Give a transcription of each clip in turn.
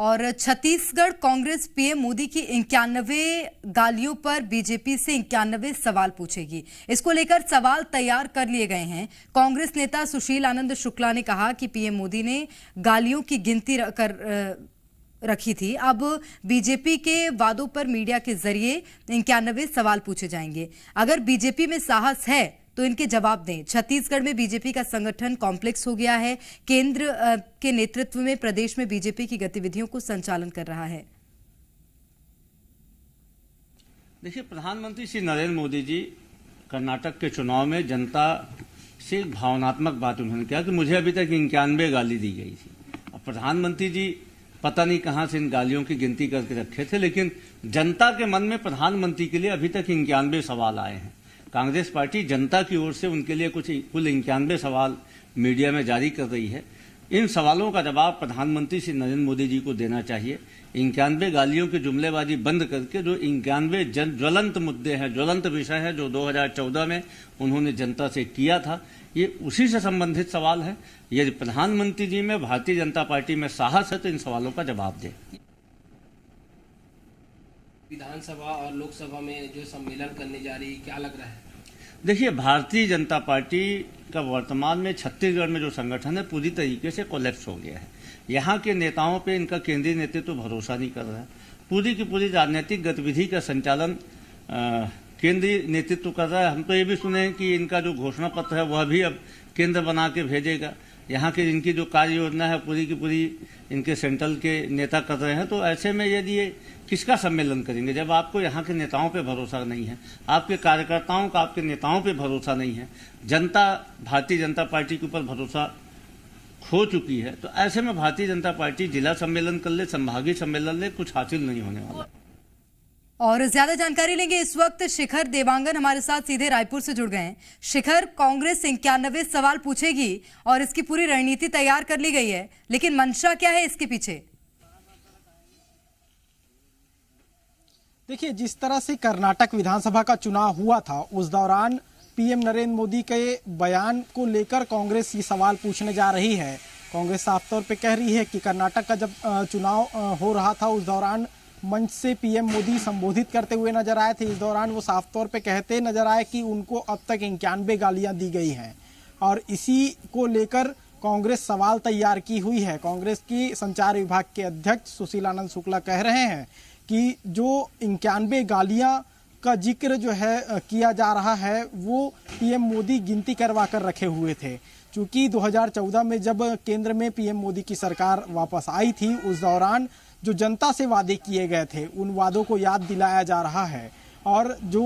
और छत्तीसगढ़ कांग्रेस पीएम मोदी की 91 गालियों पर बीजेपी से 91 सवाल पूछेगी। इसको लेकर सवाल तैयार कर लिए गए हैं। कांग्रेस नेता सुशील आनंद शुक्ला ने कहा कि पीएम मोदी ने गालियों की गिनती रखी थी। अब बीजेपी के वादों पर मीडिया के जरिए 91 सवाल पूछे जाएंगे। अगर बीजेपी में साहस है तो इनके जवाब दें। छत्तीसगढ़ में बीजेपी का संगठन कॉम्प्लेक्स हो गया है। केंद्र के नेतृत्व में प्रदेश में बीजेपी की गतिविधियों को संचालन कर रहा है। देखिए, प्रधानमंत्री श्री नरेंद्र मोदी जी कर्नाटक के चुनाव में जनता से एक भावनात्मक बात उन्होंने किया कि मुझे अभी तक 91 गाली दी गई थी। अब प्रधानमंत्री जी पता नहीं कहां से इन गालियों की गिनती करके रखे थे, लेकिन जनता के मन में प्रधानमंत्री के लिए अभी तक 91 सवाल आए हैं। कांग्रेस पार्टी जनता की ओर से उनके लिए कुल 91 सवाल मीडिया में जारी कर रही है। इन सवालों का जवाब प्रधानमंत्री श्री नरेंद्र मोदी जी को देना चाहिए। 91 गालियों की जुमलेबाजी बंद करके जो 91 ज्वलंत मुद्दे हैं, ज्वलंत विषय है जो 2014 में उन्होंने जनता से किया था, ये उसी से संबंधित सवाल है। यदि प्रधानमंत्री जी में भारतीय जनता पार्टी में साहस है तो इन सवालों का जवाब दें। विधानसभा और लोकसभा में जो सम्मेलन करने जा रही है, क्या लग रहा है? देखिए, भारतीय जनता पार्टी का वर्तमान में छत्तीसगढ़ में जो संगठन है पूरी तरीके से कोलैप्स हो गया है। यहाँ के नेताओं पे इनका केंद्रीय नेतृत्व भरोसा नहीं कर रहा है। पूरी की पूरी राजनीतिक गतिविधि का संचालन केंद्रीय नेतृत्व कर रहा है। हम तो ये भी सुने हैं कि इनका जो घोषणा पत्र है वह भी अब केंद्र बना के भेजेगा। यहाँ की इनकी जो कार्य योजना है पूरी की पूरी इनके सेंट्रल के नेता कर रहे हैं। तो ऐसे में यदि ये किसका सम्मेलन करेंगे जब आपको यहाँ के नेताओं पे भरोसा नहीं है, आपके कार्यकर्ताओं का आपके नेताओं पे भरोसा नहीं है, जनता भारतीय जनता पार्टी के ऊपर भरोसा खो चुकी है, तो ऐसे में भारतीय जनता पार्टी जिला सम्मेलन कर ले, संभागीय सम्मेलन ले, कुछ हासिल नहीं होने वाला। और ज्यादा जानकारी लेंगे। इस वक्त शिखर देवांगन हमारे साथ सीधे रायपुर से जुड़ गए हैं। शिखर, कांग्रेस 91 सवाल पूछेगी और इसकी पूरी रणनीति तैयार कर ली गई है, लेकिन मंशा क्या है इसके पीछे? देखिए, जिस तरह से कर्नाटक विधानसभा का चुनाव हुआ था उस दौरान पीएम नरेंद्र मोदी के बयान को लेकर कांग्रेस ये सवाल पूछने जा रही है। कांग्रेस साफ तौर पे कह रही है कि कर्नाटक का जब चुनाव हो रहा था उस दौरान मंच से पीएम मोदी संबोधित करते हुए नजर आए थे। इस दौरान वो साफ तौर पे कहते नजर आए कि उनको अब तक 91 गालियां दी गई हैं और इसी को लेकर कांग्रेस सवाल तैयार की हुई है। कांग्रेस की संचार विभाग के अध्यक्ष सुशील आनंद शुक्ला कह रहे हैं कि जो 91 गालियां का जिक्र जो है किया जा रहा है वो पीएम मोदी गिनती करवा कर रखे हुए थे। चूंकि 2014 में जब केंद्र में पीएम मोदी की सरकार वापस आई थी उस दौरान जो जनता से वादे किए गए थे उन वादों को याद दिलाया जा रहा है। और जो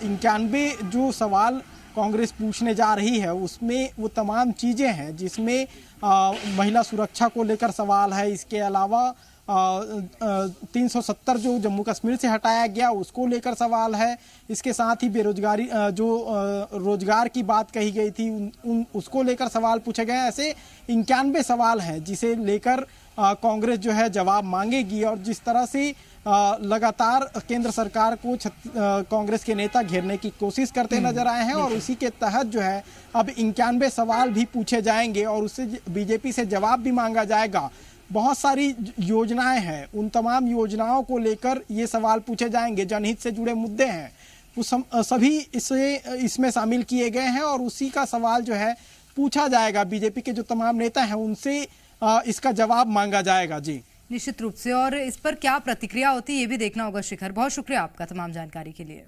91 जो सवाल कांग्रेस पूछने जा रही है उसमें वो तमाम चीज़ें हैं, जिसमें महिला सुरक्षा को लेकर सवाल है। इसके अलावा 370 जो जम्मू कश्मीर से हटाया गया उसको लेकर सवाल है। इसके साथ ही बेरोजगारी जो रोजगार की बात कही गई थी उसको लेकर सवाल पूछे गए। ऐसे 91 सवाल हैं जिसे लेकर कांग्रेस जो है जवाब मांगेगी। और जिस तरह से लगातार केंद्र सरकार को कांग्रेस के नेता घेरने की कोशिश करते नजर आए हैं और उसी के तहत जो है अब 91 सवाल भी पूछे जाएंगे और उससे बीजेपी से जवाब भी मांगा जाएगा। बहुत सारी योजनाएं हैं, उन तमाम योजनाओं को लेकर ये सवाल पूछे जाएंगे। जनहित से जुड़े मुद्दे हैं वो सभी इसमें शामिल किए गए हैं और उसी का सवाल जो है पूछा जाएगा। बीजेपी के जो तमाम नेता हैं उनसे इसका जवाब मांगा जाएगा। जी, निश्चित रूप से। और इस पर क्या प्रतिक्रिया होती है ये भी देखना होगा। शिखर, बहुत शुक्रिया आपका तमाम जानकारी के लिए।